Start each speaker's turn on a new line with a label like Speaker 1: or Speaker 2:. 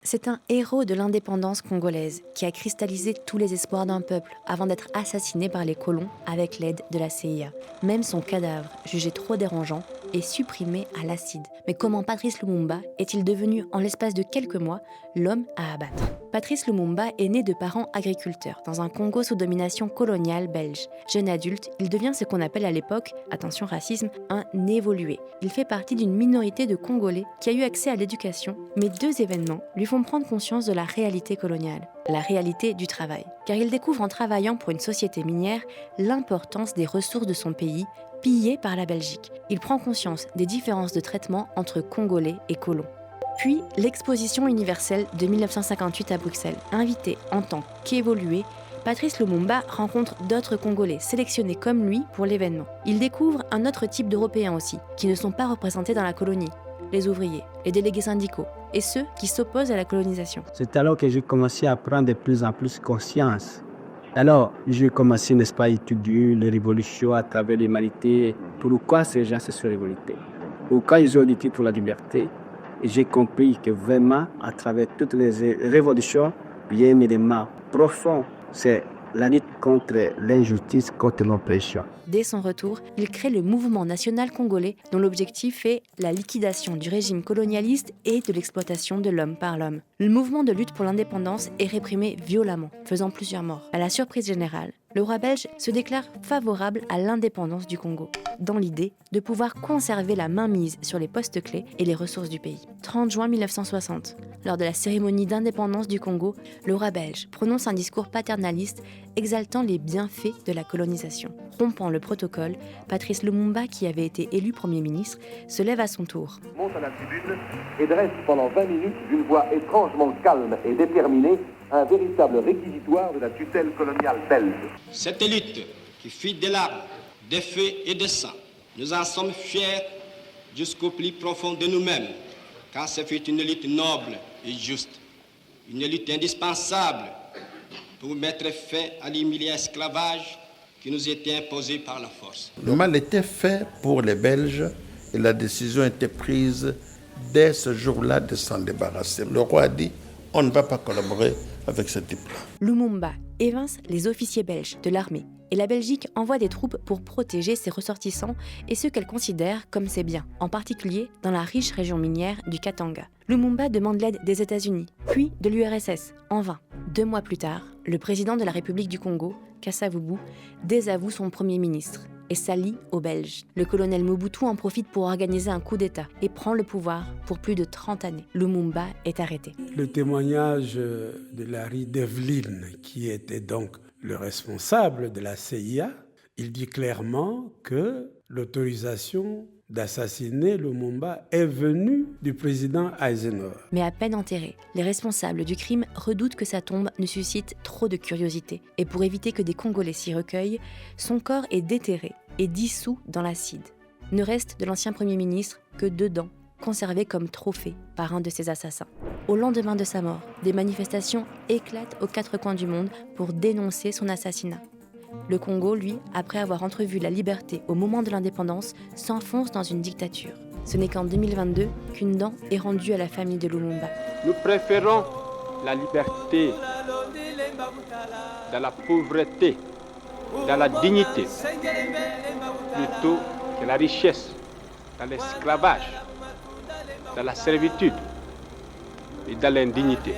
Speaker 1: C'est un héros de l'indépendance congolaise qui a cristallisé tous les espoirs d'un peuple avant d'être assassiné par les colons avec l'aide de la CIA. Même son cadavre, jugé trop dérangeant, est supprimé à l'acide. Mais comment Patrice Lumumba est-il devenu, en l'espace de quelques mois, l'homme à abattre ? Patrice Lumumba est né de parents agriculteurs dans un Congo sous domination coloniale belge. Jeune adulte, il devient ce qu'on appelle à l'époque, attention racisme, un évolué. Il fait partie d'une minorité de Congolais qui a eu accès à l'éducation, mais deux événements lui font prendre conscience de la réalité coloniale, la réalité du travail. Car il découvre en travaillant pour une société minière l'importance des ressources de son pays, pillées par la Belgique. Il prend conscience des différences de traitement entre Congolais et colons. Puis, l'exposition universelle de 1958 à Bruxelles. Invité en tant qu'évolué, Patrice Lumumba rencontre d'autres Congolais sélectionnés comme lui pour l'événement. Il découvre un autre type d'Européens aussi, qui ne sont pas représentés dans la colonie. Les ouvriers, les délégués syndicaux et ceux qui s'opposent à la colonisation.
Speaker 2: C'est alors que j'ai commencé à prendre de plus en plus conscience. Alors, j'ai commencé, n'est-ce pas, à étudier les révolutions à travers l'humanité. Pourquoi ces gens se sont révoltés? Pourquoi ils ont lutté pour la liberté? Et j'ai compris que vraiment, à travers toutes les révolutions, il y a un élément profond. C'est la lutte contre l'injustice, contre l'oppression.
Speaker 1: Dès son retour, il crée le mouvement national congolais dont l'objectif est la liquidation du régime colonialiste et de l'exploitation de l'homme par l'homme. Le mouvement de lutte pour l'indépendance est réprimé violemment, faisant plusieurs morts. À la surprise générale, le roi belge se déclare favorable à l'indépendance du Congo, dans l'idée de pouvoir conserver la mainmise sur les postes clés et les ressources du pays. 30 juin 1960, lors de la cérémonie d'indépendance du Congo, le roi belge prononce un discours paternaliste exaltant les bienfaits de la colonisation. Rompant le protocole, Patrice Lumumba, qui avait été élu Premier ministre, se lève à son tour.
Speaker 3: Monte à la tribune et dresse pendant 20 minutes d'une voix étrangement calme et déterminée un véritable réquisitoire de la tutelle coloniale belge.
Speaker 4: Cette lutte qui fit des larmes, des feux et des sang, nous en sommes fiers jusqu'au plus profond de nous-mêmes, car ce fut une lutte noble et juste, une lutte indispensable pour mettre fin à l'humiliant esclavage qui nous était imposé par la force.
Speaker 5: Le mal était fait pour les Belges et la décision était prise dès ce jour-là de s'en débarrasser. Le roi a dit, on ne va pas collaborer avec ce type-là.
Speaker 1: Lumumba évince les officiers belges de l'armée et la Belgique envoie des troupes pour protéger ses ressortissants et ceux qu'elle considère comme ses biens, en particulier dans la riche région minière du Katanga. Lumumba demande l'aide des États-Unis, puis de l'URSS, en vain. 2 mois plus tard, le président de la République du Congo, Kasavubu, désavoue son premier ministre et s'allie aux Belges. Le colonel Mobutu en profite pour organiser un coup d'État et prend le pouvoir pour plus de 30 années. Lumumba est arrêté.
Speaker 6: Le témoignage de Larry Devlin, qui était donc le responsable de la CIA, il dit clairement que l'autorisation d'assassiner Lumumba est venue du président Eisenhower.
Speaker 1: Mais à peine enterré, les responsables du crime redoutent que sa tombe ne suscite trop de curiosité. Et pour éviter que des Congolais s'y recueillent, son corps est déterré et dissous dans l'acide. Ne reste de l'ancien Premier ministre que 2 dents, conservées comme trophée par un de ses assassins. Au lendemain de sa mort, des manifestations éclatent aux 4 coins du monde pour dénoncer son assassinat. Le Congo, lui, après avoir entrevu la liberté au moment de l'indépendance, s'enfonce dans une dictature. Ce n'est qu'en 2022 qu'une dent est rendue à la famille de Lumumba.
Speaker 7: Nous préférons la liberté dans la pauvreté, dans la dignité, plutôt que la richesse, dans l'esclavage, dans la servitude et dans l'indignité.